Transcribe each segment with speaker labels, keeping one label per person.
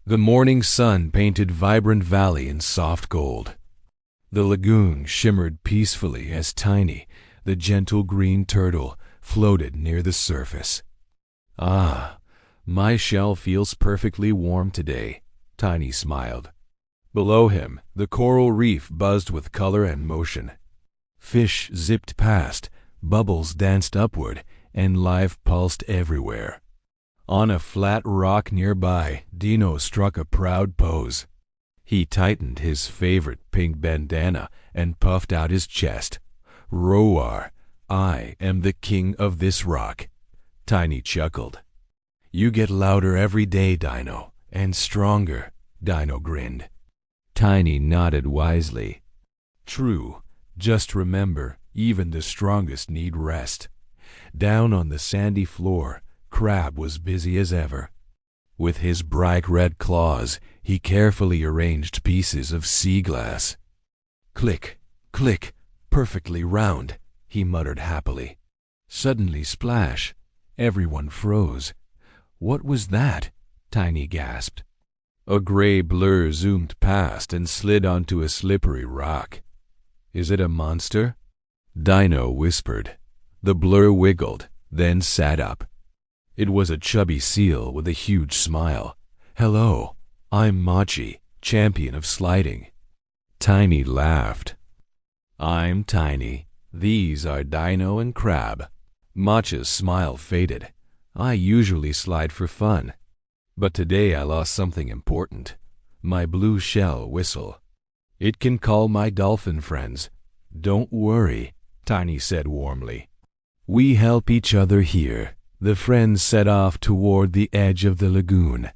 Speaker 1: The morning sun painted vibrant valley in soft gold. The lagoon shimmered peacefully as Tiny, the gentle green turtle, floated near the surface. "Ah, my shell feels perfectly warm today," Tiny smiled. Below him, the coral reef buzzed with color and motion. Fish zipped past, bubbles danced upward, and life pulsed everywhere. On a flat rock nearby, Dino struck a proud pose. He tightened his favorite pink bandana and puffed out his chest. "Roar, I am the king of this rock." Tiny chuckled. "You get louder every day, Dino, and stronger," Dino grinned. Tiny nodded wisely. "True, just remember, even the strongest need rest." Down on the sandy floor, Crab was busy as ever. With his bright red claws, he carefully arranged pieces of sea glass. "Click, click, perfectly round," he muttered happily. Suddenly, splash! Everyone froze. "What was that?" Tiny gasped. A gray blur zoomed past and slid onto a slippery rock. "Is it a monster?" Dino whispered. The blur wiggled, then sat up. It was a chubby seal with a huge smile. "Hello, I'm Mochi, champion of sliding." Tiny laughed. "I'm Tiny. These are Dino and Crab." Mochi's smile faded. "I usually slide for fun, but today I lost something important. My blue shell whistle. It can call my dolphin friends. Don't worry," Tiny said warmly. "We help each other here." The friends set off toward the edge of the lagoon.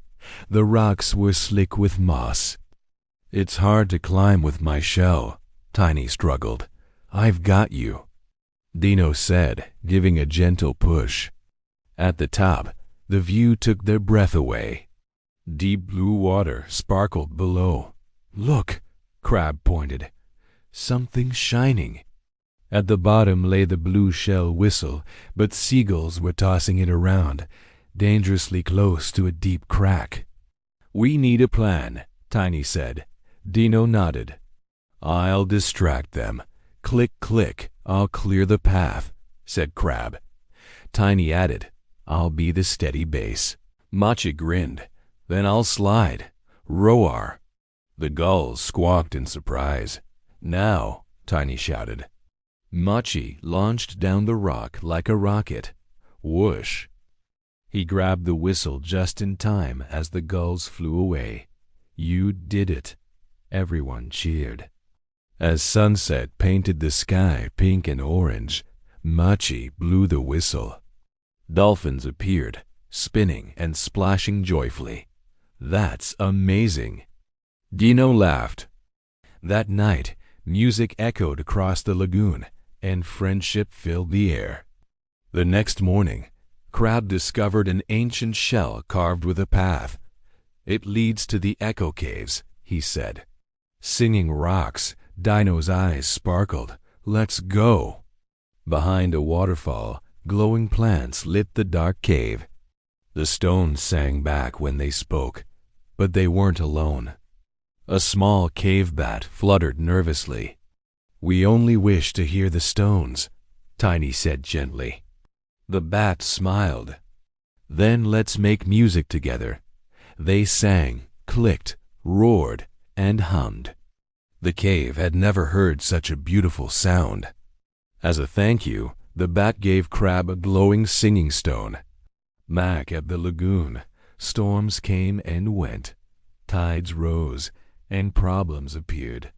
Speaker 1: The rocks were slick with moss. "It's hard to climb with my shell," Tiny struggled. "I've got you," Dino said, giving a gentle push. At the top, the view took their breath away. Deep blue water sparkled below. "Look," Crab pointed. "Something shining." At the bottom lay the blue shell whistle, but seagulls were tossing it around, dangerously close to a deep crack. "We need a plan," Tiny said. Dino nodded. "I'll distract them. Click, click, I'll clear the path," said Crab. Tiny added, "I'll be the steady base." Mochi grinned. "Then I'll slide. Roar." The gulls squawked in surprise. "Now," Tiny shouted. Mochi launched down the rock like a rocket. Whoosh! He grabbed the whistle just in time as the gulls flew away. "You did it." Everyone cheered. As sunset painted the sky pink and orange, Mochi blew the whistle. Dolphins appeared, spinning and splashing joyfully. "That's amazing." Dino laughed. That night, music echoed across the lagoon, and friendship filled the air. The next morning, Crab discovered an ancient shell carved with a path. "It leads to the echo caves," he said. Singing rocks, Dino's eyes sparkled. "Let's go." Behind a waterfall, glowing plants lit the dark cave. The stones sang back when they spoke, but they weren't alone. A small cave bat fluttered nervously. "We only wish to hear the stones," Tiny said gently. The bat smiled. "Then let's make music together." They sang, clicked, roared, and hummed. The cave had never heard such a beautiful sound. As a thank you, the bat gave Crab a glowing singing stone. Back at the lagoon, storms came and went. Tides rose, and problems appeared.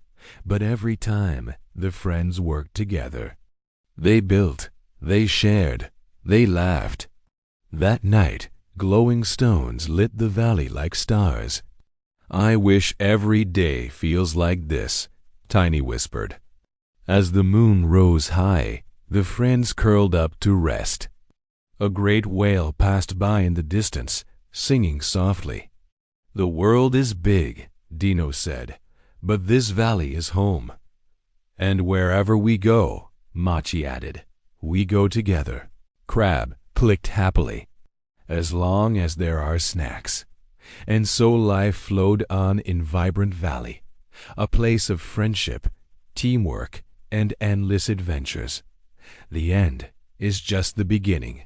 Speaker 1: But every time, the friends worked together. They built, they shared, they laughed. That night, glowing stones lit the valley like stars. "I wish every day feels like this," Tiny whispered. As the moon rose high, the friends curled up to rest. A great whale passed by in the distance, singing softly. "The world is big," Dino said, "but this valley is home." "And wherever we go," Mochi added, "we go together." Crab clicked happily. "As long as there are snacks." And so life flowed on in Vibrant Valley, a place of friendship, teamwork, and endless adventures. The end is just the beginning.